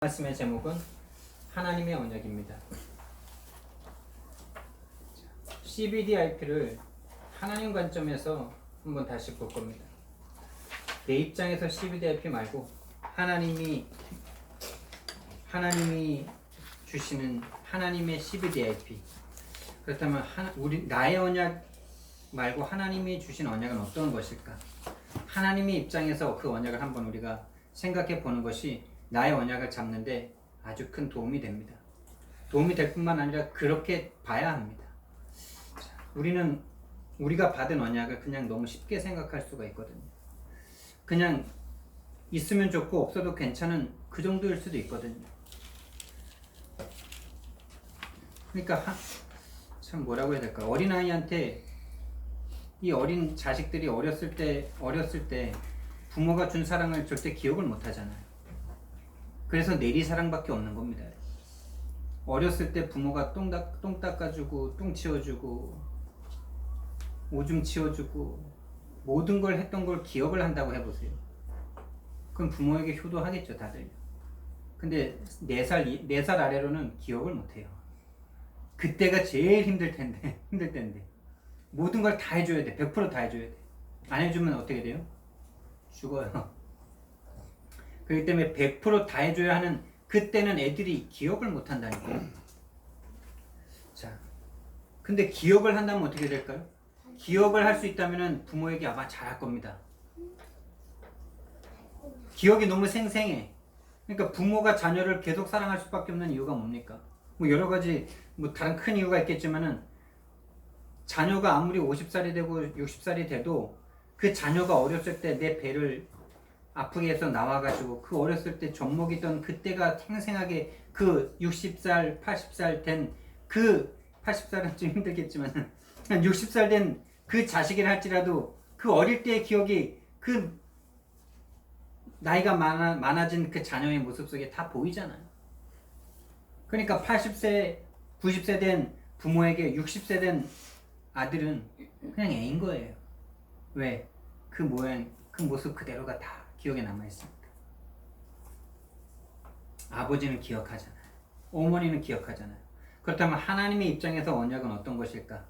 말씀의 제목은 하나님의 언약입니다. CBDIP를 하나님 관점에서 한번 다시 볼 겁니다. 내 입장에서 CBDIP 말고 하나님이 주시는 하나님의 CBDIP. 그렇다면 나의 언약 말고 하나님이 주신 언약은 어떤 것일까? 하나님의 입장에서 그 언약을 한번 우리가 생각해 보는 것이 나의 언약을 잡는데 아주 큰 도움이 됩니다. 도움이 될 뿐만 아니라 그렇게 봐야 합니다. 우리가 받은 언약을 그냥 너무 쉽게 생각할 수가 있거든요. 그냥 있으면 좋고 없어도 괜찮은 그 정도일 수도 있거든요. 그러니까 참 뭐라고 해야 될까? 어린아이한테 이 어린 자식들이 어렸을 때 부모가 준 사랑을 절대 기억을 못 하잖아요. 그래서 내리사랑밖에 없는 겁니다. 어렸을 때 부모가 똥 닦아주고 똥 치워주고 오줌 치워주고 모든 걸 했던 걸 기억을 한다고 해보세요. 그럼 부모에게 효도하겠죠, 다들. 근데 4살 아래로는 기억을 못해요. 그때가 제일 힘들 텐데 모든 걸 다 해줘야 돼. 100% 다 해줘야 돼. 안 해주면 어떻게 돼요? 죽어요. 그렇기 때문에 100% 다 해줘야 하는 그때는 애들이 기억을 못 한다니까요. 자, 근데 기억을 한다면 어떻게 될까요? 기억을 할 수 있다면 부모에게 아마 잘할 겁니다. 기억이 너무 생생해. 그러니까 부모가 자녀를 계속 사랑할 수밖에 없는 이유가 뭡니까? 뭐 여러 가지 다른 큰 이유가 있겠지만은 자녀가 아무리 50살이 되고 60살이 돼도 그 자녀가 어렸을 때 내 배를 아프게 해서 나와가지고 그 어렸을 때 젖먹이던 그때가 생생하게 그 60살, 80살 된 그 80살은 좀 힘들겠지만 한 60살 된 그 자식이라 할지라도 그 어릴 때의 기억이 그 나이가 많아진 그 자녀의 모습 속에 다 보이잖아요. 그러니까 80세, 90세 된 부모에게 60세 된 아들은 그냥 애인 거예요. 왜? 그 모양, 그 모습 그대로가 다 기억에 남아있습니다. 아버지는 기억하잖아요. 어머니는 기억하잖아요. 그렇다면 하나님의 입장에서 언약은 어떤 것일까?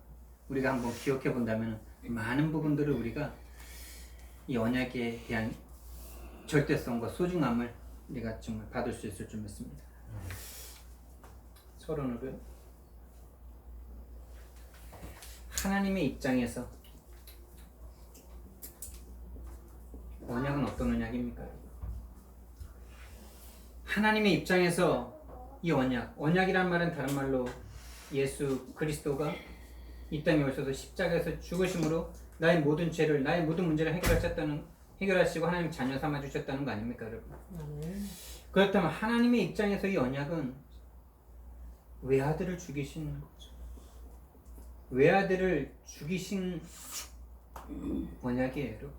우리가 한번 기억해 본다면 많은 부분들을 우리가 이 언약에 대한 절대성과 소중함을 우리가 정말 받을 수 있을 줄 믿습니다. 서론으로 하나님의 입장에서 언약은 어떤 언약입니까? 하나님의 입장에서 이 언약이란 말은 다른 말로 예수 그리스도가 이 땅에 오셔서 십자가에서 죽으심으로 나의 모든 죄를, 나의 모든 문제를 해결하시고 하나님 자녀 삼아 주셨다는 거 아닙니까, 여러분? 그렇다면 하나님의 입장에서 이 언약은 외아들을 죽이신 거죠. 외아들을 죽이신 언약이에요, 여러분.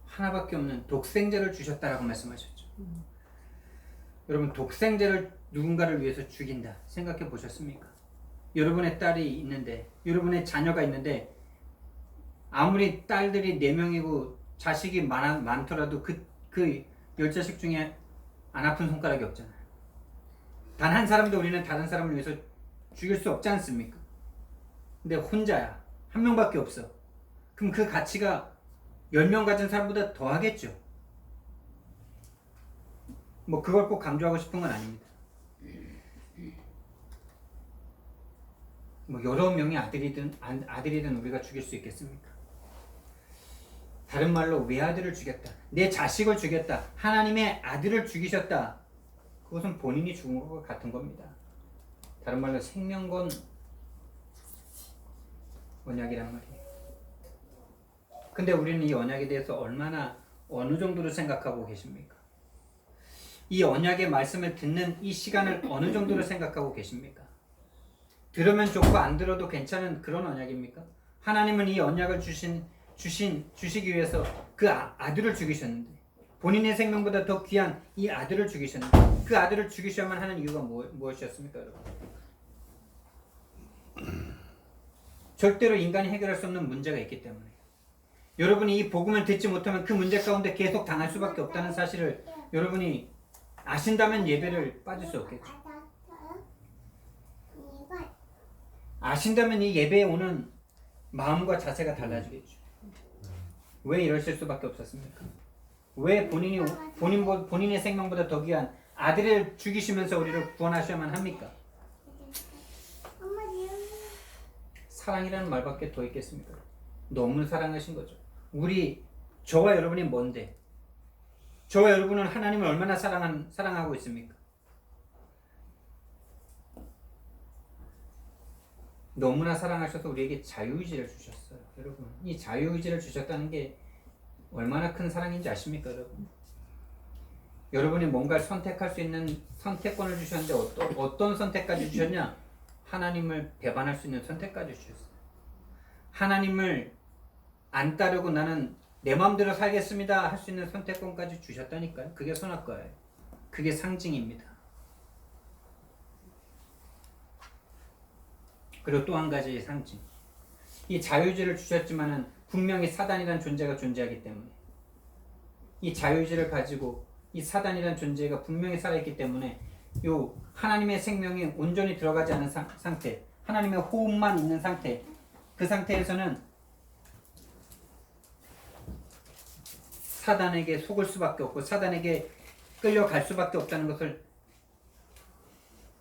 하나밖에 없는 독생자를 주셨다라고 말씀하셨죠. 여러분, 독생자를 누군가를 위해서 죽인다 생각해 보셨습니까? 여러분의 딸이 있는데, 여러분의 자녀가 있는데 아무리 딸들이 4명이고 자식이 많더라도 그 10자식 중에 안 아픈 손가락이 없잖아요. 단 한 사람도 우리는 다른 사람을 위해서 죽일 수 없지 않습니까? 근데 혼자야. 한 명밖에 없어. 그럼 그 가치가 10명 가진 사람보다 더 하겠죠. 그걸 꼭 강조하고 싶은 건 아닙니다. 여러 명의 아들이든 우리가 죽일 수 있겠습니까? 다른 말로 외아들을 죽였다. 내 자식을 죽였다. 하나님의 아들을 죽이셨다. 그것은 본인이 죽은 것과 같은 겁니다. 다른 말로 생명건 언약이란 말이에요. 근데 우리는 이 언약에 대해서 어느 정도로 생각하고 계십니까? 이 언약의 말씀을 듣는 이 시간을 어느 정도로 생각하고 계십니까? 들으면 좋고 안 들어도 괜찮은 그런 언약입니까? 하나님은 이 언약을 주시기 위해서 그 아들을 죽이셨는데, 본인의 생명보다 더 귀한 이 아들을 죽이셨는데, 그 아들을 죽이셔야만 하는 이유가 무엇이었습니까, 여러분? 절대로 인간이 해결할 수 없는 문제가 있기 때문에. 여러분이 이 복음을 듣지 못하면 그 문제 가운데 계속 당할 수밖에 없다는 사실을 여러분이 아신다면 예배를 빠질 수 없겠죠. 아신다면 이 예배에 오는 마음과 자세가 달라지겠죠. 왜 이러실 수밖에 없었습니까? 왜 본인의 생명보다 더 귀한 아들을 죽이시면서 우리를 구원하셔야만 합니까? 사랑이라는 말밖에 더 있겠습니까? 너무 사랑하신 거죠. 저와 여러분이 뭔데? 저와 여러분은 하나님을 얼마나 사랑하고 있습니까? 너무나 사랑하셔서 우리에게 자유의지를 주셨어요. 여러분, 이 자유의지를 주셨다는 게 얼마나 큰 사랑인지 아십니까, 여러분? 여러분이 뭔가를 선택할 수 있는 선택권을 주셨는데 어떤 선택까지 주셨냐? 하나님을 배반할 수 있는 선택까지 주셨어요. 하나님을 안 따르고 나는 내 마음대로 살겠습니다 할 수 있는 선택권까지 주셨다니까요. 그게 선악과예요. 그게 상징입니다. 그리고 또 한 가지 상징. 이 자유의지를 주셨지만은 분명히 사단이라는 존재가 존재하기 때문에 이 자유의지를 가지고 이 사단이라는 존재가 분명히 살아있기 때문에 요 하나님의 생명이 온전히 들어가지 않은 상태, 하나님의 호흡만 있는 상태, 그 상태에서는 사단에게 속을 수밖에 없고 사단에게 끌려갈 수밖에 없다는 것을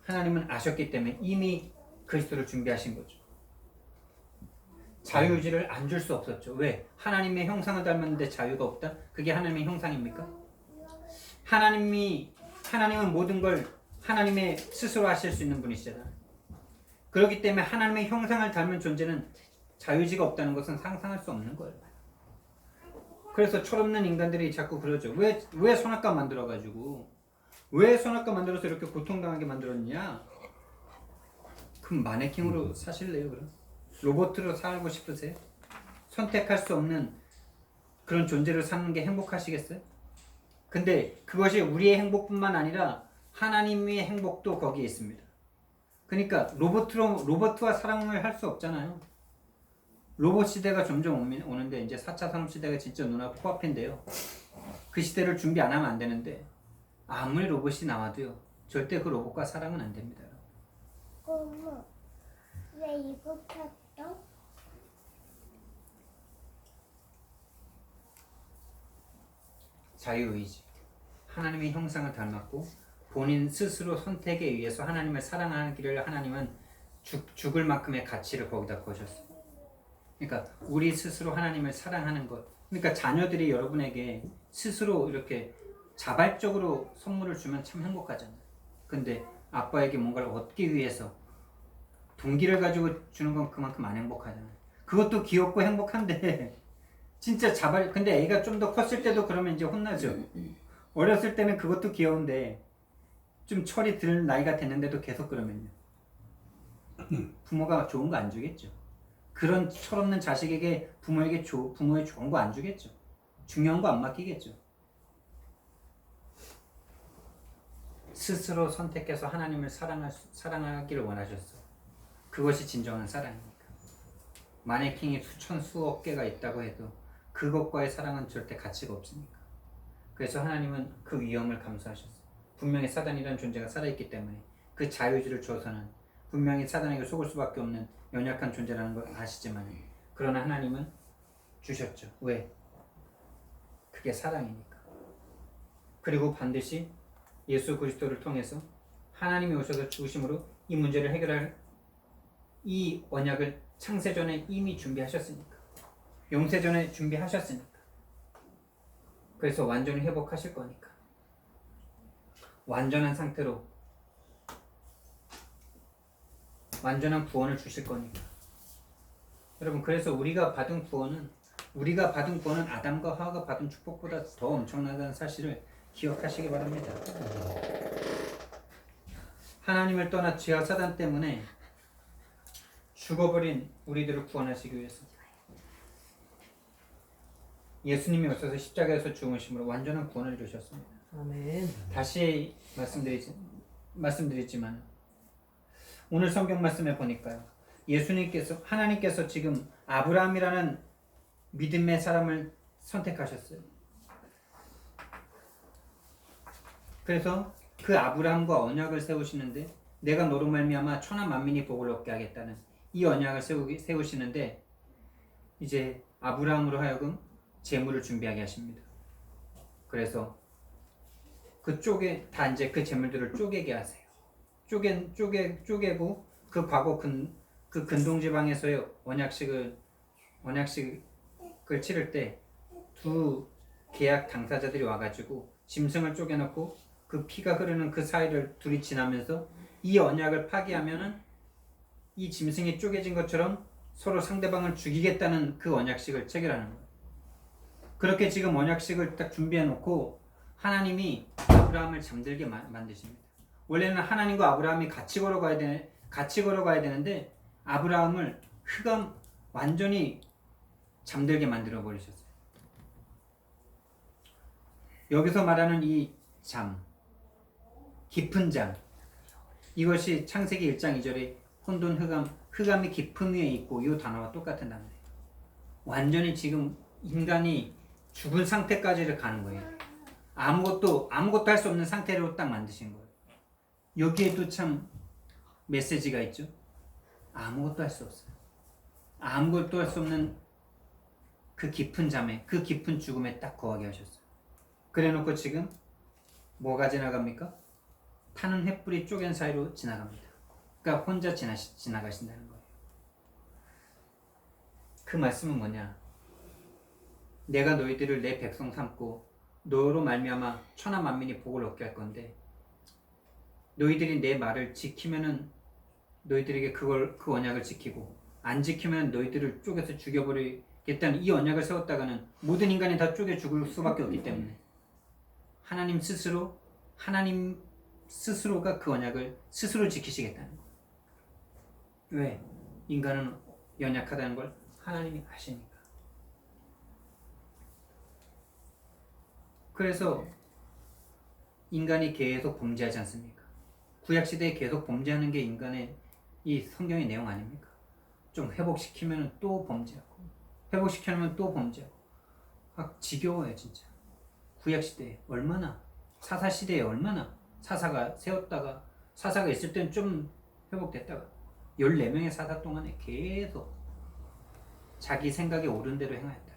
하나님은 아셨기 때문에 이미 그리스도를 준비하신 거죠. 자유의지를 안 줄 수 없었죠. 왜? 하나님의 형상을 닮았는데 자유가 없다? 그게 하나님의 형상입니까? 하나님은 모든 걸 하나님의 스스로 하실 수 있는 분이시잖아요. 그렇기 때문에 하나님의 형상을 닮은 존재는 자유의지가 없다는 것은 상상할 수 없는 거예요. 그래서 철없는 인간들이 자꾸 그러죠. 왜 선악과 만들어가지고 왜 선악과 만들어서 이렇게 고통당하게 만들었냐? 그럼 마네킹으로 사실래요? 그럼? 로봇으로 살고 싶으세요? 선택할 수 없는 그런 존재로 사는 게 행복하시겠어요? 근데 그것이 우리의 행복뿐만 아니라 하나님의 행복도 거기에 있습니다. 그러니까 로봇과 사랑을 할 수 없잖아요. 로봇 시대가 점점 오는데 이제 4차 산업시대가 진짜 눈앞 코앞인데요. 그 시대를 준비 안 하면 안 되는데 아무리 로봇이 나와도요. 절대 그 로봇과 사랑은 안 됩니다. 어머, 왜 이거 켰어? 자유의지. 하나님의 형상을 닮았고 본인 스스로 선택에 의해서 하나님을 사랑하기를 하나님은 죽을 만큼의 가치를 거기다 거셨어요. 그러니까 우리 스스로 하나님을 사랑하는 것. 그러니까 자녀들이 여러분에게 스스로 이렇게 자발적으로 선물을 주면 참 행복하잖아요. 근데 아빠에게 뭔가를 얻기 위해서 동기를 가지고 주는 건 그만큼 안 행복하잖아요. 그것도 귀엽고 행복한데 진짜 근데 애가 좀 더 컸을 때도 그러면 이제 혼나죠. 어렸을 때는 그것도 귀여운데 좀 철이 들 나이가 됐는데도 계속 그러면요. 부모가 좋은 거 안 주겠죠. 그런 철없는 자식에게 부모의 좋은 거 안 주겠죠. 중요한 거 안 맡기겠죠. 스스로 선택해서 하나님을 사랑하기를 원하셨어요. 그것이 진정한 사랑입니까? 마네킹이 수억 개가 있다고 해도 그것과의 사랑은 절대 가치가 없으니까. 그래서 하나님은 그 위험을 감수하셨어요. 분명히 사단이라는 존재가 살아있기 때문에 그 자유의지를 주어서는 분명히 사단에게 속을 수밖에 없는 연약한 존재라는 걸 아시지만 그러나 하나님은 주셨죠. 왜? 그게 사랑이니까. 그리고 반드시 예수 그리스도를 통해서 하나님이 오셔서 죽으심으로 이 문제를 해결할 이 언약을 창세전에 이미 준비하셨으니까. 영세전에 준비하셨으니까. 그래서 완전히 회복하실 거니까. 완전한 상태로 완전한 구원을 주실 거니까. 여러분, 그래서 우리가 받은 구원은 아담과 하와가 받은 축복보다 더 엄청나다는 사실을 기억하시기 바랍니다. 하나님을 떠나 죄와 사단 때문에 죽어버린 우리들을 구원하시기 위해서 예수님이 오셔서 십자가에서 죽으심으로 완전한 구원을 주셨습니다. 아멘. 다시 말씀드리지만 오늘 성경 말씀에 보니까요. 하나님께서 지금 아브라함이라는 믿음의 사람을 선택하셨어요. 그래서 그 아브라함과 언약을 세우시는데 내가 너로 말미암아 천하 만민이 복을 얻게 하겠다는 이 언약을 세우시는데 이제 아브라함으로 하여금 재물을 준비하게 하십니다. 그래서 그쪽에 다 이제 그 재물들을 쪼개게 하세요. 쪼개고 그 과거 그 근동 지방에서의 언약식을 치를 때 두 계약 당사자들이 와가지고 짐승을 쪼개놓고 그 피가 흐르는 그 사이를 둘이 지나면서 이 언약을 파기하면은 이 짐승이 쪼개진 것처럼 서로 상대방을 죽이겠다는 그 언약식을 체결하는 거예요. 그렇게 지금 언약식을 딱 준비해 놓고 하나님이 아브라함을 잠들게 만드십니다. 원래는 하나님과 아브라함이 같이 걸어가야 되는데 아브라함을 흑암 완전히 잠들게 만들어 버리셨어요. 여기서 말하는 이 잠, 깊은 잠, 이것이 창세기 1장 2절에 혼돈 흑암이 깊음 위에 있고 이 단어와 똑같은 단어예요. 완전히 지금 인간이 죽은 상태까지를 가는 거예요. 아무것도 할 수 없는 상태로 딱 만드신 거예요. 여기에도 참 메시지가 있죠. 아무것도 할 수 없어요. 아무것도 할 수 없는 그 깊은 잠에, 그 깊은 죽음에 딱 거하게 하셨어요. 그래놓고 지금 뭐가 지나갑니까? 타는 횃불이 쪼갠 사이로 지나갑니다. 그러니까 혼자 지나가신다는 거예요. 그 말씀은 뭐냐? 내가 너희들을 내 백성 삼고 너로 말미암아 천하 만민이 복을 얻게 할 건데 너희들이 내 말을 지키면은 너희들에게 그 언약을 지키고 안 지키면 너희들을 쪼개서 죽여버리겠다는 이 언약을 세웠다가는 모든 인간이 다 쪼개 죽을 수밖에 없기 때문에 하나님 스스로가 그 언약을 스스로 지키시겠다는 거예요. 왜? 인간은 연약하다는 걸 하나님이 아시니까. 그래서 인간이 계속 범죄하지 않습니까? 구약시대에 계속 범죄하는 게 인간의 이 성경의 내용 아닙니까? 좀 회복시키면 또 범죄하고 회복시키면 또 범죄하고 지겨워요 진짜. 구약시대에 얼마나 사사시대에 얼마나 사사가 세웠다가 사사가 있을 때는 좀 회복됐다가 14명의 사사 동안에 계속 자기 생각에 옳은 대로 행하였다.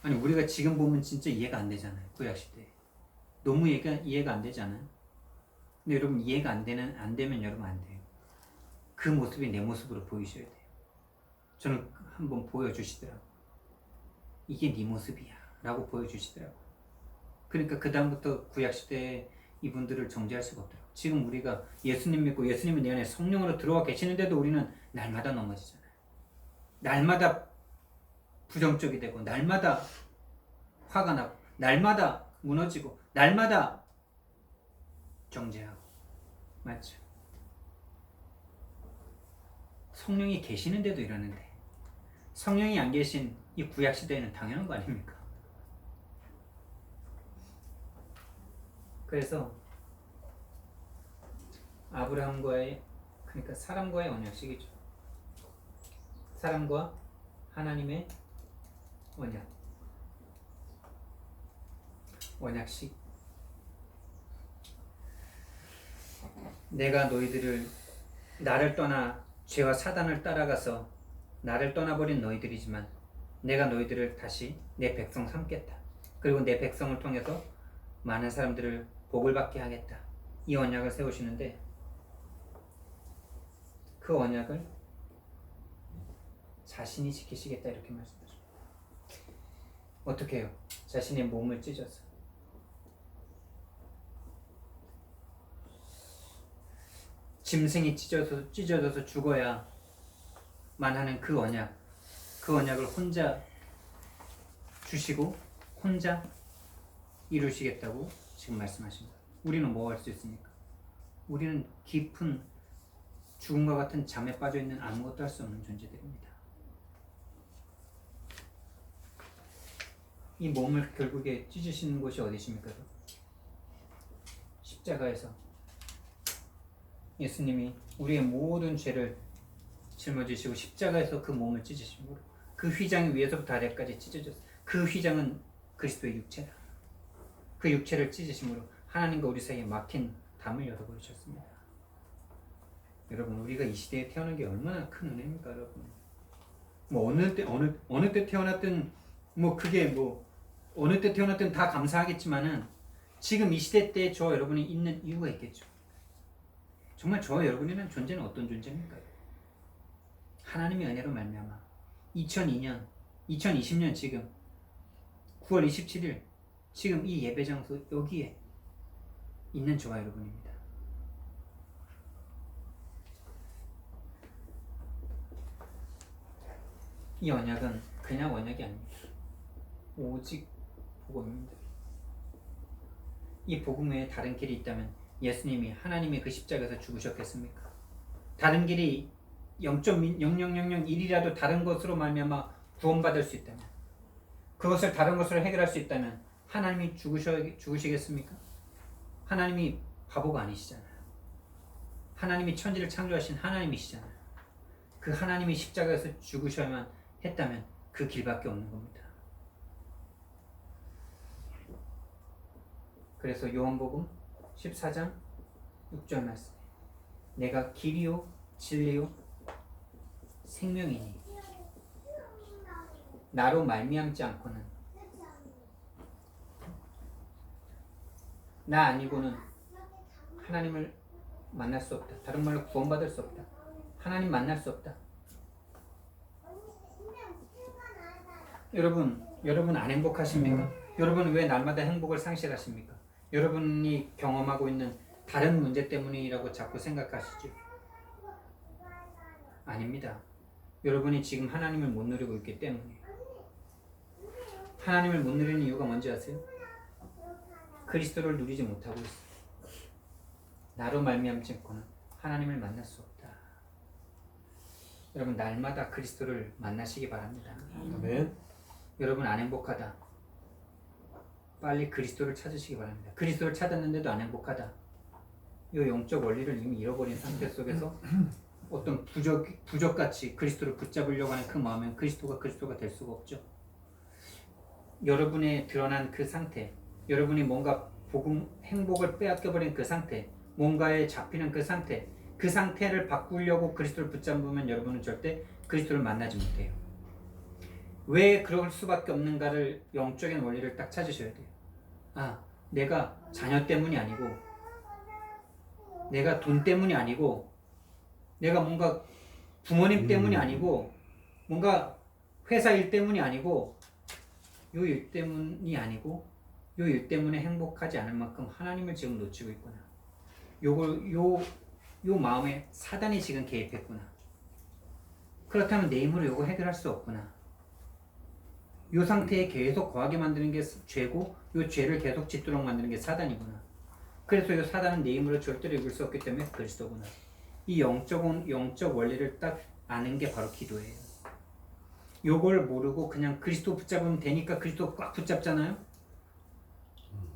아니 우리가 지금 보면 진짜 이해가 안 되잖아요. 구약시대에 너무 이해가 안 되잖아요. 근데 여러분 이해가 안 되면 여러분 안 돼요. 그 모습이 내 모습으로 보이셔야 돼요. 저는 한번 보여주시더라고요. 이게 네 모습이야 라고 보여주시더라고요. 그러니까 그 다음부터 구약시대에 이분들을 정죄할 수가 없더라고요. 지금 우리가 예수님 믿고 예수님이 내 안에 성령으로 들어와 계시는데도 우리는 날마다 넘어지잖아요. 날마다 부정적이 되고 날마다 화가 나고 날마다 무너지고 날마다 정죄하고 맞죠? 성령이 계시는데도 이러는데 성령이 안 계신 이 구약시대에는 당연한 거 아닙니까? 그래서 아브라함과의 그러니까 사람과의 언약식이죠. 사람과 하나님의 언약식. 내가 너희들을 나를 떠나 죄와 사단을 따라가서 나를 떠나버린 너희들이지만 내가 너희들을 다시 내 백성 삼겠다. 그리고 내 백성을 통해서 많은 사람들을 복을 받게 하겠다. 이 언약을 세우시는데 그 언약을 자신이 지키시겠다 이렇게 말씀하십니다. 어떻게 해요? 자신의 몸을 찢어서 짐승이 찢어져서 죽어야만 하는 그 언약을 혼자 주시고 혼자 이루시겠다고 지금 말씀하십니다. 우리는 뭐 할 수 있습니까? 우리는 깊은 죽음과 같은 잠에 빠져있는 아무것도 할 수 없는 존재들입니다. 이 몸을 결국에 찢으시는 곳이 어디십니까? 십자가에서 예수님이 우리의 모든 죄를 짊어지시고 십자가에서 그 몸을 찢으심으로 그 휘장이 위에서부터 아래까지 찢어졌어요. 그 휘장은 그리스도의 육체다. 그 육체를 찢으심으로 하나님과 우리 사이에 막힌 담을 열어버리셨습니다. 여러분, 우리가 이 시대에 태어난 게 얼마나 큰 은혜입니까, 여러분? 뭐 어느 때 태어났든 뭐 그게 뭐 어느 때 태어났든 다 감사하겠지만은 지금 이 시대 때 저 여러분이 있는 이유가 있겠죠. 정말 저 여러분이라는 존재는 어떤 존재입니까? 하나님의 은혜로 말미암아 2002년, 2020년 지금 9월 27일 지금 이 예배 장소 여기에 있는 저와 여러분입니다. 이 언약은 그냥 언약이 아닙니다. 오직 복음입니다. 이 복음 외에 다른 길이 있다면 예수님이 하나님의 그 십자가에서 죽으셨겠습니까? 다른 길이 0.00001이라도 다른 것으로 말미암아 구원받을 수 있다면, 그것을 다른 것으로 해결할 수 있다면 하나님이 죽으시겠습니까? 하나님이 바보가 아니시잖아요. 하나님이 천지를 창조하신 하나님이시잖아요. 그 하나님이 십자가에서 죽으셔야만 했다면 그 길밖에 없는 겁니다. 그래서 요한복음 14장 6절 말씀, 내가 길이요 진리요 생명이니 나로 말미암지 않고는 나 아니고는 하나님을 만날 수 없다. 다른 말로 구원받을 수 없다. 하나님 만날 수 없다. 여러분 안 행복하십니까? 여러분 왜 날마다 행복을 상실하십니까? 여러분이 경험하고 있는 다른 문제 때문이라고 자꾸 생각하시죠? 아닙니다. 여러분이 지금 하나님을 못 누리고 있기 때문에. 하나님을 못 누리는 이유가 뭔지 아세요? 그리스도를 누리지 못하고 있어요. 나로 말미암지 않고는 하나님을 만날 수 없다. 여러분 날마다 그리스도를 만나시기 바랍니다. 아멘. 여러분 안 행복하다. 빨리 그리스도를 찾으시기 바랍니다. 그리스도를 찾았는데도 안 행복하다. 이 영적 원리를 이미 잃어버린 상태 속에서 어떤 부적같이 그리스도를 붙잡으려고 하는 그 마음은 그리스도가 될 수가 없죠. 여러분의 드러난 그 상태, 여러분이 뭔가 행복을 빼앗겨버린 그 상태, 뭔가에 잡히는 그 상태, 그 상태를 바꾸려고 그리스도를 붙잡으면 여러분은 절대 그리스도를 만나지 못해요. 왜 그럴 수밖에 없는가를 영적인 원리를 딱 찾으셔야 돼요. 아, 내가 자녀 때문이 아니고, 내가 돈 때문이 아니고, 내가 뭔가 부모님 때문이 아니고, 뭔가 회사 일 때문이 아니고, 요 일 때문이 아니고, 요 일 때문에 행복하지 않을 만큼 하나님을 지금 놓치고 있구나. 요 마음에 사단이 지금 개입했구나. 그렇다면 내 힘으로 요거 해결할 수 없구나. 요 상태에 계속 거하게 만드는 게 죄고, 요 죄를 계속 짓도록 만드는 게 사단이구나. 그래서 요 사단은 내 힘으로 절대로 이길 수 없기 때문에 그리스도구나. 이 영적 원리를 딱 아는 게 바로 기도예요. 요걸 모르고 그냥 그리스도 붙잡으면 되니까 그리스도 꽉 붙잡잖아요.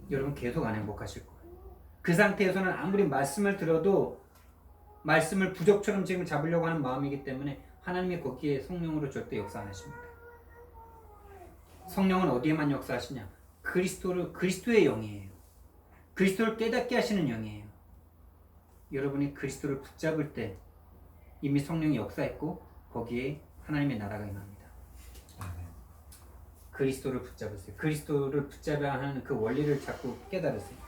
여러분 계속 안 행복하실 거예요. 그 상태에서는 아무리 말씀을 들어도 말씀을 부적처럼 지금 잡으려고 하는 마음이기 때문에 하나님이 거기에 성령으로 절대 역사 안 하십니다. 성령은 어디에만 역사하시냐? 그리스도의 영이에요. 그리스도를 깨닫게 하시는 영이에요. 여러분이 그리스도를 붙잡을 때 이미 성령이 역사했고 거기에 하나님의 나라가 임합니다. 그리스도를 붙잡으세요. 그리스도를 붙잡아야 하는 그 원리를 자꾸 깨달으세요.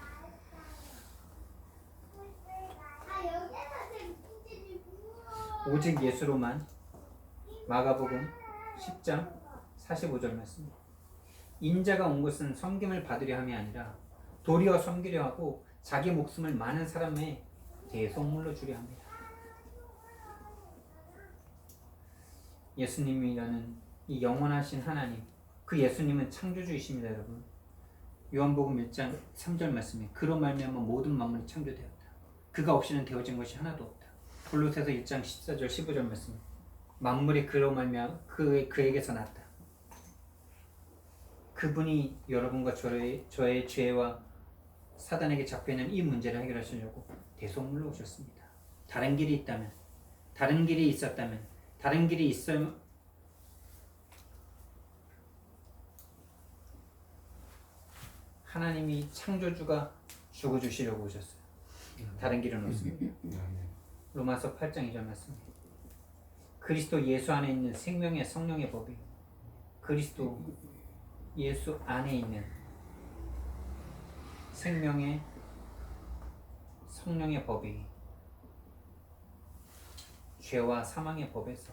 오직 예수로만. 마가복음 10장 45절 말씀. 인자가 온 것은 섬김을 받으려 함이 아니라 도리어 섬기려 하고 자기 목숨을 많은 사람의 대속물로 주려 합니다. 예수님이라는 이 영원하신 하나님, 그 예수님은 창조주이십니다, 여러분. 요한복음 1장 3절 말씀에 그로 말미암아 모든 만물이 창조되었다. 그가 없이는 되어진 것이 하나도 없다. 골로새서 1장 14절 15절 말씀. 만물이 그로 말미암아 그에게서 났다. 그분이 여러분과 저의 죄와 사단에게 잡혀있는 이 문제를 해결하시려고 대속물로 오셨습니다. 다른 길이 있다면, 다른 길이 있었다면, 다른 길이 있으면 하나님이 창조주가 죽어주시려고 오셨어요. 다른 길은 없습니다. 로마서 8장 2절 말씀. 그리스도 예수 안에 있는 생명의 성령의 법이 그리스도 예수 안에 있는 생명의 성령의 법이 죄와 사망의 법에서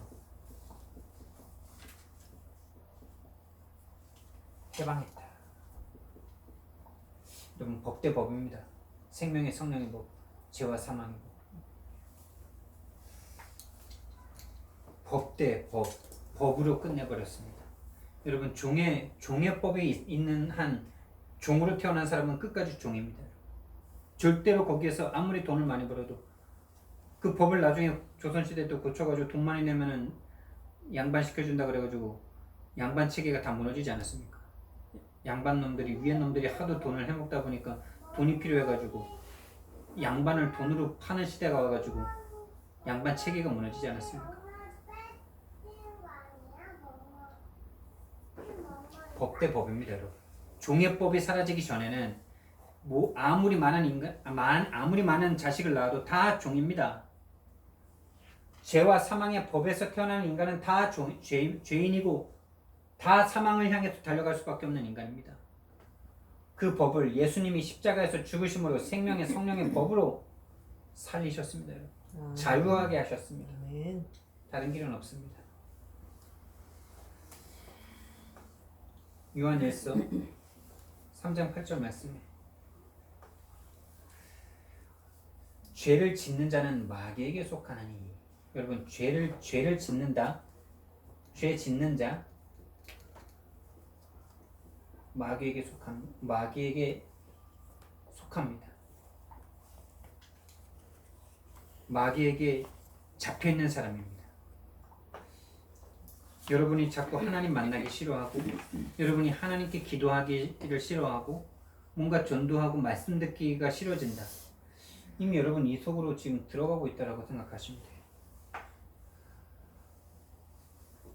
해방했다. 여러분 법 대 법입니다. 생명의 성령의 법, 죄와 사망의 법. 법 대 법, 법으로 끝내버렸습니다. 여러분 종의 법이 있는 한 종으로 태어난 사람은 끝까지 종입니다. 절대로 거기에서 아무리 돈을 많이 벌어도 그 법을 나중에 조선시대 또 고쳐가지고 돈 많이 내면은 양반 시켜준다 그래가지고 양반 체계가 다 무너지지 않았습니까? 양반 놈들이 위에 놈들이 하도 돈을 해먹다 보니까 돈이 필요해가지고 양반을 돈으로 파는 시대가 와가지고 양반 체계가 무너지지 않았습니까? 법 대 법입니다, 여러분. 종의 법이 사라지기 전에는 뭐 아무리 많은 자식을 낳아도 다 종입니다. 죄와 사망의 법에서 태어나는 인간은 다 죄인이고 다 사망을 향해서 달려갈 수밖에 없는 인간입니다. 그 법을 예수님이 십자가에서 죽으심으로 생명의 성령의 법으로 살리셨습니다. 여러분. 자유하게 하셨습니다. 다른 길은 없습니다. 요한일서 3장 8절 말씀에 죄를 짓는 자는 마귀에게 속하나니. 여러분 죄를 짓는다. 죄 짓는 자 마귀에게 속합니다. 마귀에게 잡혀 있는 사람입니다. 여러분이 자꾸 하나님 만나기 싫어하고 여러분이 하나님께 기도하기를 싫어하고 뭔가 전도하고 말씀 듣기가 싫어진다. 이미 여러분 이 속으로 지금 들어가고 있다라고 생각하시면 돼요.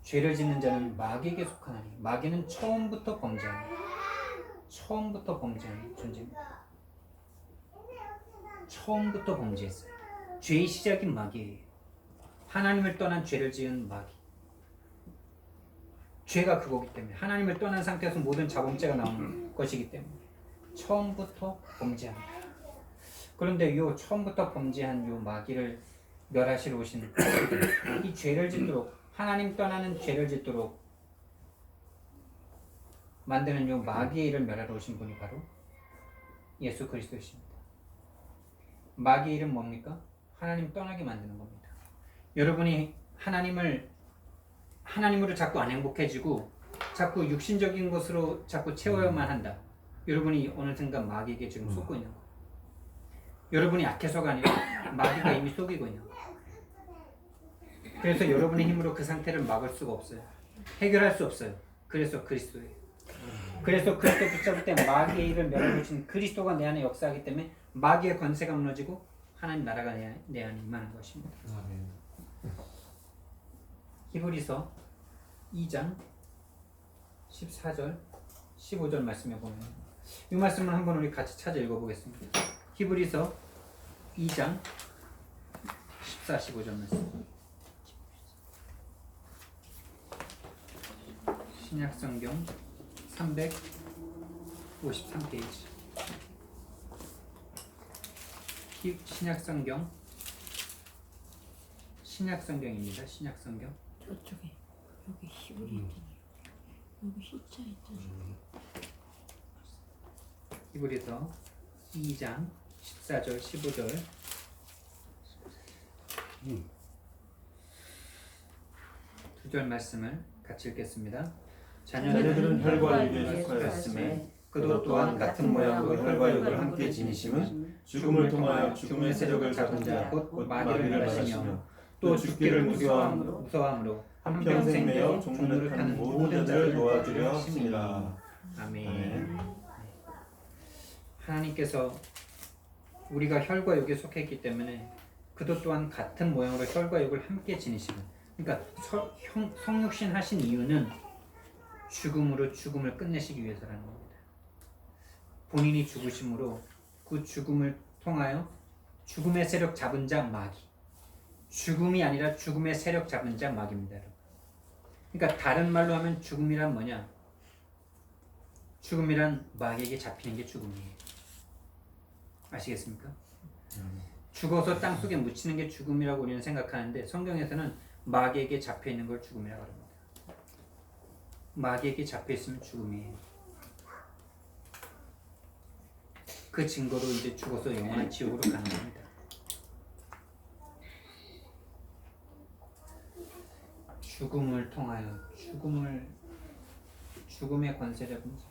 죄를 짓는 자는 마귀에게 속하나니. 마귀는 처음부터 범죄하는 존재입니다. 처음부터 범죄했어요. 죄의 시작인 마귀예요. 하나님을 떠난 죄를 지은 마귀. 죄가 그거기 때문에 하나님을 떠난 상태에서 모든 자범죄가 나오는 것이기 때문에 처음부터 범죄합니다. 그런데 요 처음부터 범죄한 요 마귀를 멸하시러 오신 이 죄를 짓도록 하나님 떠나는 죄를 짓도록 만드는 요 마귀의 일을 멸하러 오신 분이 바로 예수 그리스도이십니다. 마귀의 일은 뭡니까? 하나님 떠나게 만드는 겁니다. 여러분이 하나님으로 자꾸 안 행복해지고 자꾸 육신적인 것으로 자꾸 채워야만 한다. 여러분이 어느 순간 마귀에게 지금 속고 있는 거예요. 여러분이 약해서가 아니라 마귀가 이미 속이고 있는 거예요. 그래서 여러분의 힘으로 그 상태를 막을 수가 없어요. 해결할 수 없어요. 그래서 그리스도예요. 그래서 그리스도 붙잡을 때 마귀의 일을 멸하신 그리스도가 내 안에 역사하기 때문에 마귀의 권세가 무너지고 하나님 나라가 내 안에 임하는 것입니다. 히브리서 2장 14절 15절 말씀에 보면 이 말씀을 한번 우리 같이 찾아 읽어보겠습니다. 히브리서 2장 14, 15절 말씀. 신약성경 353페이지. 신약성경입니다. 신약성경. 저쪽에 여기 히브리 있잖아요. 여기 시자 있잖아요. 히브리서 2장 14절 15절. 두 절 말씀을 같이 읽겠습니다. 자녀들은 혈과 육에 속하였음에 그도 또한 같은 모양으로 혈과 육을 함께 지니심은 죽음을 통하여 죽음의 세력을 잡은 자 곧 마귀를 마시며 또 죽기를 무서워함으로 한평생 매어 종로를 타는 모든 자를 도와주려 하시니라. 아멘. 하나님께서 우리가 혈과 육에 속했기 때문에 그도 또한 같은 모양으로 혈과 육을 함께 지니시는, 그러니까 성육신 하신 이유는 죽음으로 죽음을 끝내시기 위해서라는 겁니다. 본인이 죽으심으로 그 죽음을 통하여 죽음의 세력 잡은 자 마귀. 죽음이 아니라 죽음의 세력 잡은 자 마귀입니다. 여러분. 그러니까 다른 말로 하면 죽음이란 뭐냐? 죽음이란 마귀에게 잡히는 게 죽음이에요. 아시겠습니까? 죽어서 땅속에 묻히는 게 죽음이라고 우리는 생각하는데 성경에서는 마귀에게 잡혀 있는 걸 죽음이라고 합니다. 마귀에게 잡혀 있으면 죽음이에요. 그 증거로 이제 죽어서 영원한 지옥으로 가는 겁니다. 죽음을 통하여 죽음의 권세 잡은 자.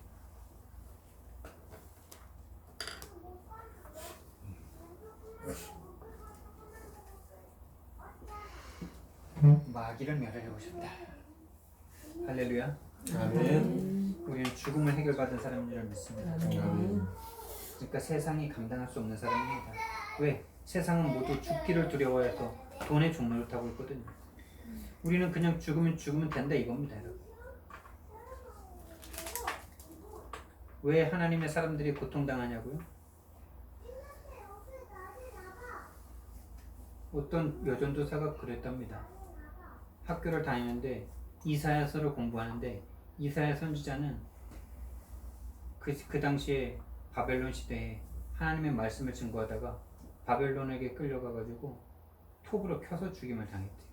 마귀를 멸하려 오셨다. 할렐루야. 아멘. 우리는 죽음을 해결받은 사람인 줄 믿습니다. 아멘. 그러니까 세상이 감당할 수 없는 사람입니다. 왜? 세상은 모두 죽기를 두려워해서 돈의 종로를 타고 있거든요. 우리는 그냥 죽으면 된다 이겁니다. 여러분. 왜 하나님의 사람들이 고통당하냐고요? 어떤 여전도사가 그랬답니다. 학교를 다니는데 이사야서를 공부하는데 이사야 선지자는 그 당시에 바벨론 시대에 하나님의 말씀을 증거하다가 바벨론에게 끌려가가지고 톱으로 켜서 죽임을 당했대요.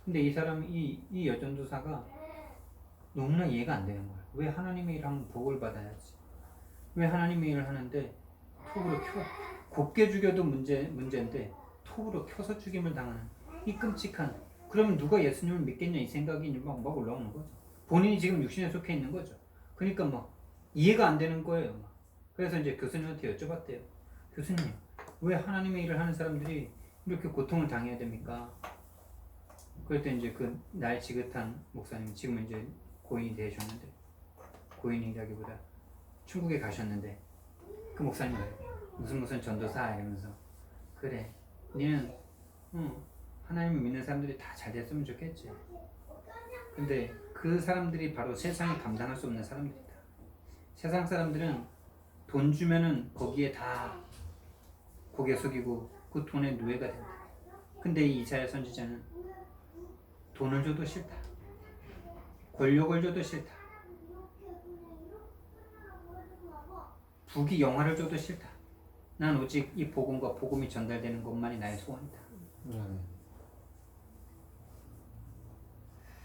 근데 이 여전도사가 너무나 이해가 안 되는 거예요. 왜 하나님의 일을 하면 복을 받아야지? 왜 하나님의 일을 하는데 톱으로 곱게 죽여도 문제인데 톱으로 켜서 죽임을 당하는 이 끔찍한, 그러면 누가 예수님을 믿겠냐 이 생각이 막 올라오는 거죠. 본인이 지금 육신에 속해 있는 거죠. 그러니까 막 이해가 안 되는 거예요. 막. 그래서 이제 교수님한테 여쭤봤대요. 교수님, 왜 하나님의 일을 하는 사람들이 이렇게 고통을 당해야 됩니까? 그랬더니 이제 그 날 지긋한 목사님, 지금은 이제 고인이 되셨는데, 고인이라기보다 천국에 가셨는데, 그 목사님이 무슨 전도사 이러면서, 그래, 니는 하나님을 믿는 사람들이 다 잘 됐으면 좋겠지. 근데 그 사람들이 바로 세상이 감당할 수 없는 사람들이다. 세상 사람들은 돈 주면은 거기에 다 고개 숙이고 그 돈의 노예가 된다. 근데 이 이사야 선지자는 돈을 줘도 싫다. 권력을 줘도 싫다. 부귀 영화를 줘도 싫다. 난 오직 이 복음과 복음이 전달되는 것만이 나의 소원이다.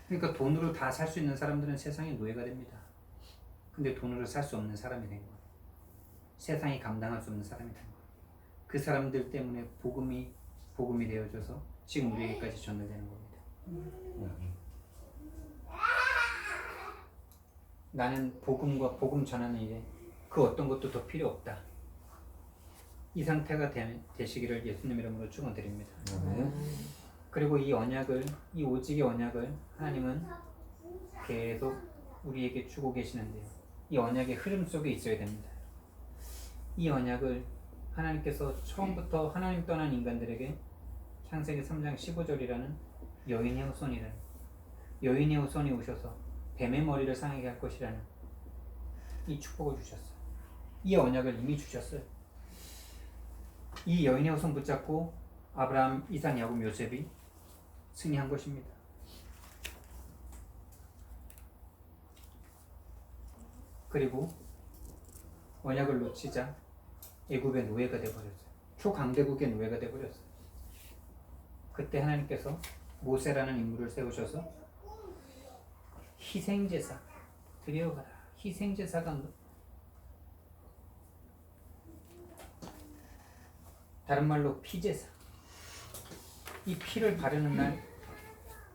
그러니까 돈으로 다 살 수 있는 사람들은 세상의 노예가 됩니다. 근데 돈으로 살 수 없는 사람이 된 거예요. 세상이 감당할 수 없는 사람이 된 거예요. 그 사람들 때문에 복음이 되어져서 지금 우리에게까지 전달되는 겁니다. 나는 복음과 복음 전하는 일에 그 어떤 것도 더 필요 없다. 이 상태가 되시기를 예수님 이름으로 축원드립니다. 그리고 이 언약을, 이 오직의 언약을 하나님은 계속 우리에게 주고 계시는데요. 이 언약의 흐름 속에 있어야 됩니다. 이 언약을 하나님께서 처음부터 하나님 떠난 인간들에게 창세기 3장 15절이라는 여인의 후손이 오셔서 뱀의 머리를 상하게 할 것이라는 이 축복을 주셨어요. 이 언약을 이미 주셨어요. 이 여인의 후손 붙잡고 아브라함, 이삭, 야곱, 요셉이 승리한 것입니다. 그리고 언약을 놓치자 애굽의 노예가 되어버렸어요. 초강대국의 노예가 되어버렸어요. 그때 하나님께서 모세라는 인물을 세우셔서 희생제사 드려가라. 희생제사가 다른 말로 피제사. 이 피를 바르는 날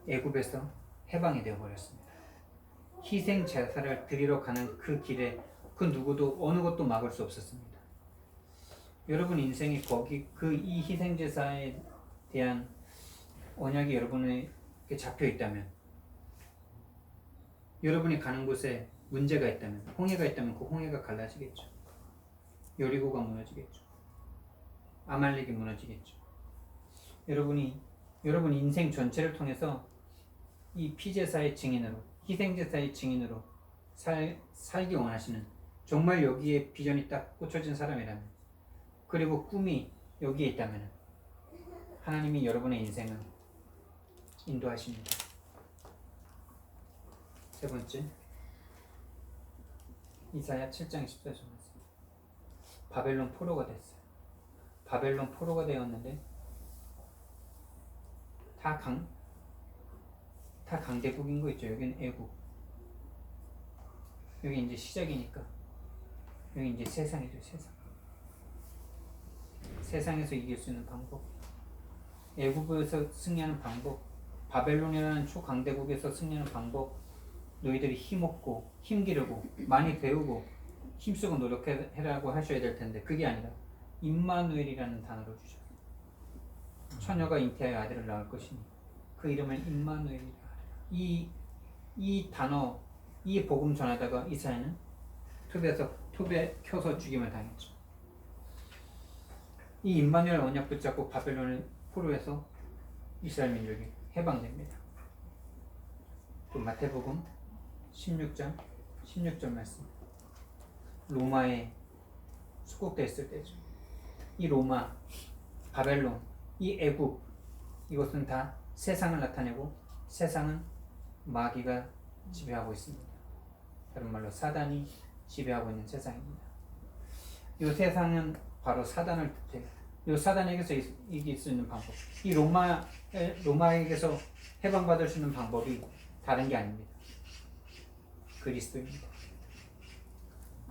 애굽에서 해방이 되어버렸습니다. 희생제사를 드리러 가는 그 길에 그 누구도 어느 것도 막을 수 없었습니다. 여러분 인생이 이 희생제사에 대한 언약이 여러분에게 잡혀 있다면, 여러분이 가는 곳에 문제가 있다면, 홍해가 있다면 그 홍해가 갈라지겠죠. 여리고가 무너지겠죠. 아말렉이 무너지겠죠. 여러분 인생 전체를 통해서 이 피제사의 증인으로, 희생제사의 증인으로 살기 원하시는, 정말 여기에 비전이 딱 꽂혀진 사람이라면 그리고 꿈이 여기에 있다면 하나님이 여러분의 인생을 인도하십니다. 세 번째, 이사야 7장 14절 말씀. 바벨론 포로가 됐어요. 바벨론 포로가 되었는데 다 강대국인 거 있죠. 여기는 애국. 여기 이제 시작이니까 여기 이제 세상이죠. 세상에서 이길 수 있는 방법, 애국에서 승리하는 방법, 바벨론이라는 초강대국에서 승리하는 방법, 너희들이 힘없고 힘기르고 많이 배우고 힘쓰고 노력해라고 하셔야 될 텐데 그게 아니라 임마누엘이라는 단어를 주셔. 처녀가 잉태하여 아들을 낳을 것이니 그 이름을 임마누엘이라 하리라. 이 단어, 이 복음 전하다가 이사야는 톱에 켜서 죽임을 당했죠. 이 임마누엘 언약 붙잡고 바벨론을 포로해서 이스라엘 민족이 해방됩니다. 또 마태복음 16장 16절 말씀. 로마에 수국됐을 때죠. 이 로마, 바벨론, 이 애국, 이것은 다 세상을 나타내고 세상은 마귀가 지배하고 있습니다. 다른 말로 사단이 지배하고 있는 세상입니다. 이 세상은 바로 사단을 뜻해요. 이 사단에게서 이길 수 있는 방법, 이 로마에게서 해방받을 수 있는 방법이 다른 게 아닙니다. 그리스도입니다.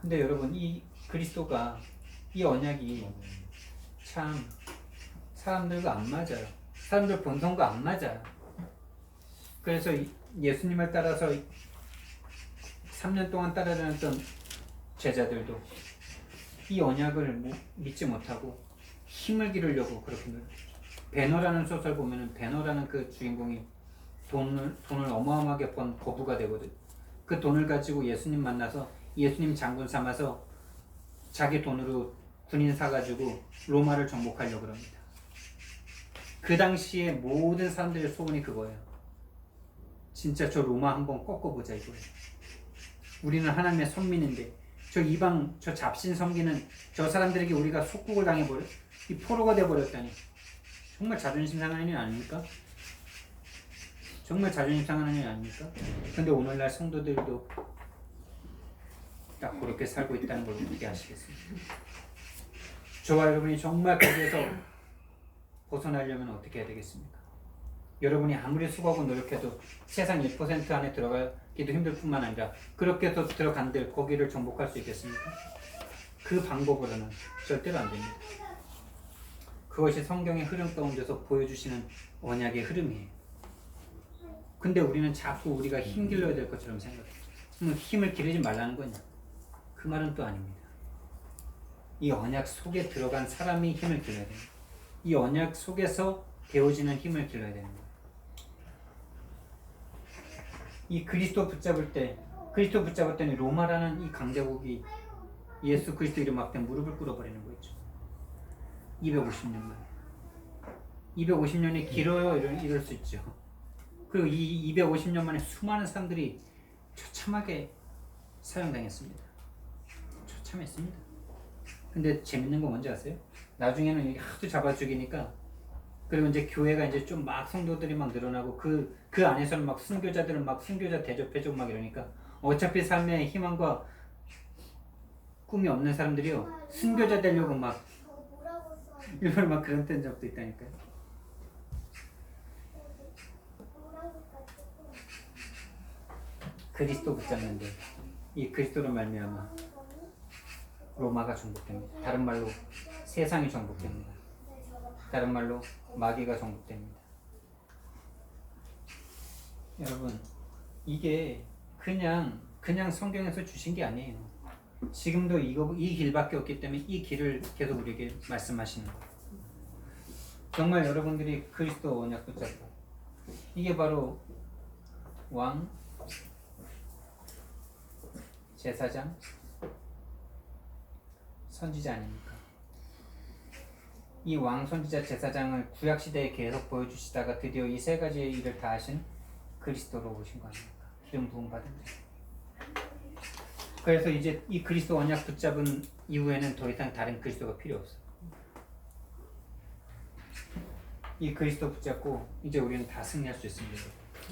근데 여러분, 이 그리스도가, 이 언약이 참 사람들과 안 맞아요. 사람들 본성과 안 맞아요. 그래서 예수님을 따라서 3년 동안 따라다녔던 제자들도 이 언약을 믿지 못하고 힘을 기르려고 그렇게 놀아요. 베너라는 소설 보면은 베너라는 그 주인공이 돈을 어마어마하게 번 거부가 되거든. 그 돈을 가지고 예수님 만나서 예수님 장군 삼아서 자기 돈으로 군인 사가지고 로마를 정복하려고 합니다. 그 당시에 모든 사람들의 소원이 그거예요. 진짜 저 로마 한번 꺾어보자 이거예요. 우리는 하나님의 선민인데 저 이방 저 잡신 섬기는 저 사람들에게 우리가 속국을 당해버려 이 포로가 돼버렸다니 정말 자존심 상하는 일 아닙니까? 정말 자존심 상하는 일 아닙니까? 근데 오늘날 성도들도 딱 그렇게 살고 있다는 걸 어떻게 아시겠습니까? 저와 여러분이 정말 거기에서 벗어나려면 어떻게 해야 되겠습니까? 여러분이 아무리 수고하고 노력해도 세상 1% 안에 들어가기도 힘들 뿐만 아니라 그렇게 해서 들어간들 거기를 정복할 수 있겠습니까? 그 방법으로는 절대로 안 됩니다. 그것이 성경의 흐름 가운데서 보여주시는 언약의 흐름이에요. 근데 우리는 자꾸 우리가 힘 길러야 될 것처럼 생각해요. 그럼 힘을 기르지 말라는 거냐? 그 말은 또 아닙니다. 이 언약 속에 들어간 사람이 힘을 길러야 됩니다. 이 언약 속에서 되어지는 힘을 길러야 되는 거예요. 이 그리스도 붙잡을 때는 로마라는 이 강대국이 예수 그리스도 이름 앞에 무릎을 꿇어버리는 거였죠. 250년 만에. 250년이 길어요 이럴 수 있죠. 그리고 이 250년 만에 수많은 사람들이 처참하게 사형당했습니다. 처참했습니다. 근데 재밌는 거 뭔지 아세요? 나중에는 하도 잡아 죽이니까 그리고 이제 교회가 이제 좀 막 성도들이 막 늘어나고 그 안에서는 막 순교자들은 막 순교자 대접해주고 막 이러니까 어차피 삶에 희망과 꿈이 없는 사람들이요 순교자 되려고 막 일부러 막 그런 땐 적도 있다니까요. 그리스도 붙잡는데 이 그리스도로 말미암아 로마가 정복됩니다. 다른 말로 세상이 정복됩니다. 다른 말로 마귀가 정복됩니다. 여러분, 이게 그냥 성경에서 주신 게 아니에요. 지금도 이 길밖에 없기 때문에 이 길을 계속 우리에게 말씀하시는 거예요. 정말 여러분들이 그리스도 언약 붙잡고 이게 바로 왕, 제사장, 선지자 아닙니까? 이 왕, 선지자, 제사장을 구약시대에 계속 보여주시다가 드디어 이 세 가지의 일을 다 하신 그리스도로 오신 거 아닙니까? 기름 부음 받은 자. 그래서 이제 이 그리스도 언약 붙잡은 이후에는 더 이상 다른 그리스도가 필요 없어요. 이 그리스도 붙잡고 이제 우리는 다 승리할 수 있습니다.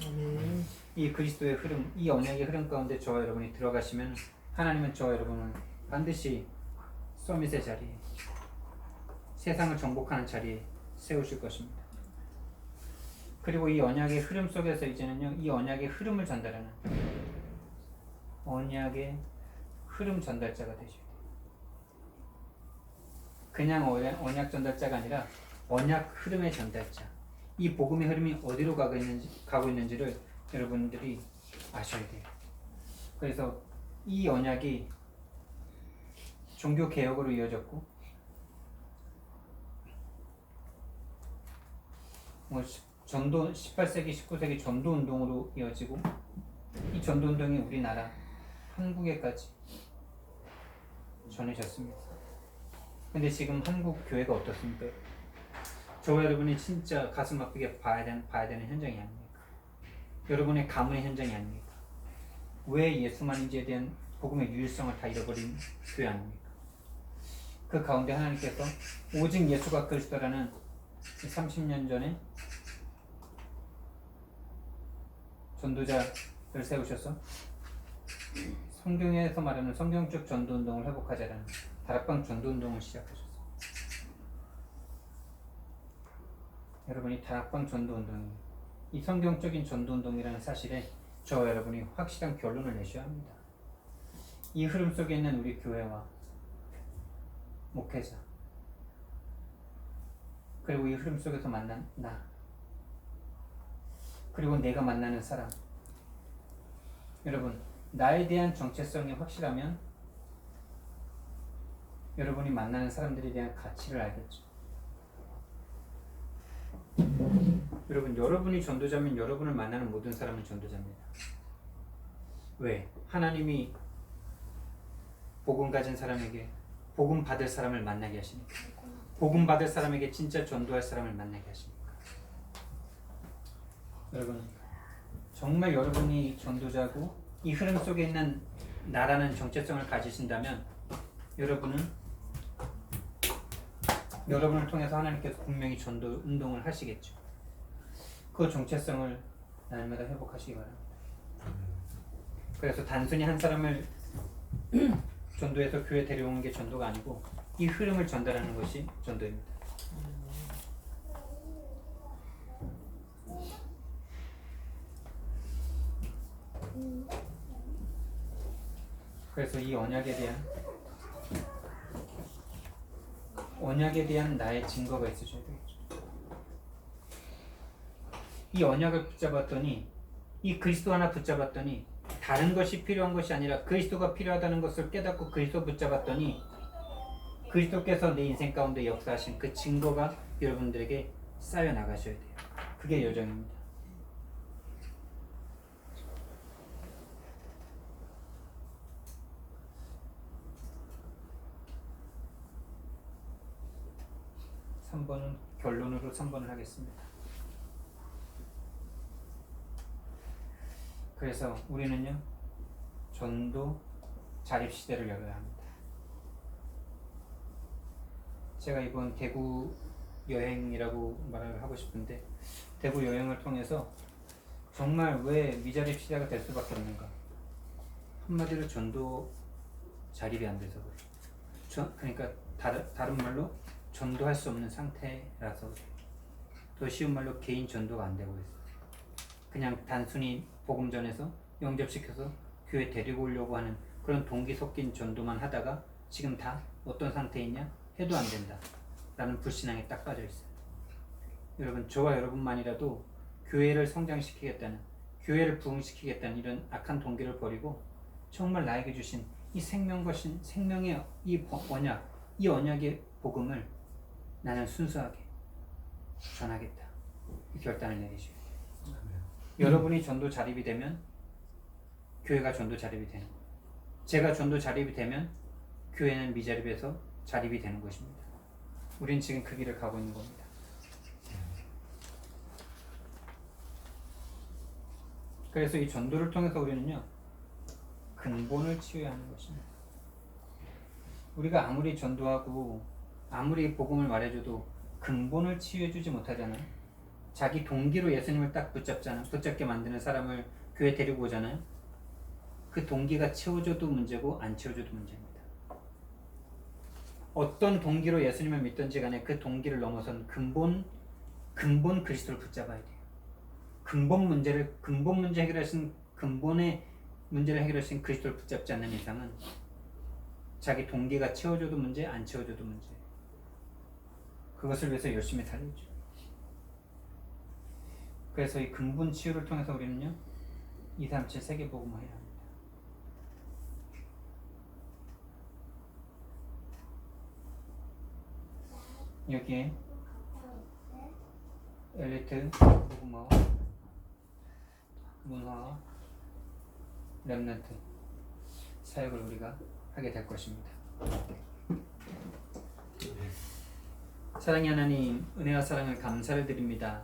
아멘. 이 그리스도의 흐름, 이 언약의 흐름 가운데 저와 여러분이 들어가시면 하나님은 저와 여러분을 반드시 서밋의 자리에, 세상을 정복하는 자리에 세우실 것입니다. 그리고 이 언약의 흐름 속에서 이제는요, 이 언약의 흐름을 전달하는 언약의 흐름 전달자가 되셔야 돼요. 그냥 언약 전달자가 아니라 언약 흐름의 전달자. 이 복음의 흐름이 어디로 가고 있는지를 여러분들이 아셔야 돼요. 그래서 이 언약이 종교 개혁으로 이어졌고, 전도 18세기, 19세기 전도 운동으로 이어지고, 이 전도 운동이 우리나라 한국에까지 전해졌습니다. 근데 지금 한국 교회가 어떻습니까? 저와 여러분이 진짜 가슴 아프게 봐야 되는 현장이 아닙니까? 여러분의 가문의 현장이 아닙니까? 왜 예수만인지에 대한 복음의 유일성을 다 잃어버린 교회 아닙니까? 그 가운데 하나님께서 오직 예수가 그리스도라는 30년 전에 전도자를 세우셔서 성경에서 말하는 성경적 전도운동을 회복하자라는 다락방 전도운동을 시작하셨어요. 여러분이 다락방 전도운동이 이 성경적인 전도운동이라는 사실에 저와 여러분이 확실한 결론을 내셔야 합니다. 이 흐름 속에 있는 우리 교회와 목회자, 그리고 이 흐름 속에서 만난 나, 그리고 내가 만나는 사람, 여러분, 나에 대한 정체성이 확실하면 여러분이 만나는 사람들에 대한 가치를 알겠죠. 여러분, 여러분이 전도자면 여러분을 만나는 모든 사람은 전도자입니다. 왜? 하나님이 복음 가진 사람에게 복음 받을 사람을 만나게 하시니까. 복음 받을 사람에게 진짜 전도할 사람을 만나게 하시니까. 여러분, 정말 여러분이 전도자고 이 흐름 속에 있는 나라는 정체성을 가지신다면 여러분을 통해서 하나님께서 분명히 전도 운동을 하시겠죠. 그 정체성을 날마다 회복하시기 바랍니다. 그래서 단순히 한 사람을 전도해서 교회 데려오는 게 전도가 아니고 이 흐름을 전달하는 것이 전도입니다. 그래서 이 언약에 대한 나의 증거가 있으셔야 되겠죠. 이 언약을 붙잡았더니, 이 그리스도 하나 붙잡았더니 다른 것이 필요한 것이 아니라 그리스도가 필요하다는 것을 깨닫고 그리스도 붙잡았더니 그리스도께서 내 인생 가운데 역사하신 그 증거가 여러분들에게 쌓여 나가셔야 돼요. 그게 여정입니다. 결론으로 3번을 하겠습니다. 그래서 우리는요, 전도 자립시대를 열어야 합니다. 제가 이번 대구 여행이라고 말을 하고 싶은데, 대구 여행을 통해서 정말 왜 미자립시대가 될 수밖에 없는가? 한마디로 전도 자립이 안 돼서 그래요. 그러니까 다른 말로 전도할 수 없는 상태라서, 더 쉬운 말로 개인 전도가 안 되고 있어요. 그냥 단순히 복음 전해서 영접시켜서 교회 데리고 오려고 하는 그런 동기 섞인 전도만 하다가 지금 다 어떤 상태에 있냐? 해도 안 된다 라는 불신앙에 딱 빠져 있어요. 여러분, 저와 여러분만이라도 교회를 성장시키겠다는, 교회를 부흥시키겠다는 이런 악한 동기를 버리고 정말 나에게 주신 이 생명의 이 언약, 이 언약의 복음을 나는 순수하게 전하겠다, 이 결단을 내리셔야 돼요. 여러분이 전도 자립이 되면 교회가 전도 자립이 되는 거예요. 제가 전도 자립이 되면 교회는 미자립에서 자립이 되는 것입니다. 우린 지금 그 길을 가고 있는 겁니다. 그래서 이 전도를 통해서 우리는요, 근본을 치유해야 하는 것입니다. 우리가 아무리 전도하고 아무리 복음을 말해줘도 근본을 치유해주지 못하잖아요. 자기 동기로 예수님을 딱 붙잡게 만드는 사람을 교회 데리고 오잖아요. 그 동기가 채워줘도 문제고 안 채워줘도 문제입니다. 어떤 동기로 예수님을 믿든지 간에 그 동기를 넘어선 근본 그리스도를 붙잡아야 돼요. 근본 문제 해결하신 근본의 문제를 해결하신 그리스도를 붙잡지 않는 이상은 자기 동기가 채워줘도 문제, 안 채워줘도 문제. 그것을 위해서 열심히 살려죠. 그래서 이 근본 치유를 통해서 우리는요 237 세계복음을 해야 합니다. 여기에 엘리트, 복음화, 문화, 렘넌트 사역을 우리가 하게 될 것입니다. 사랑의 하나님, 은혜와 사랑을 감사를 드립니다.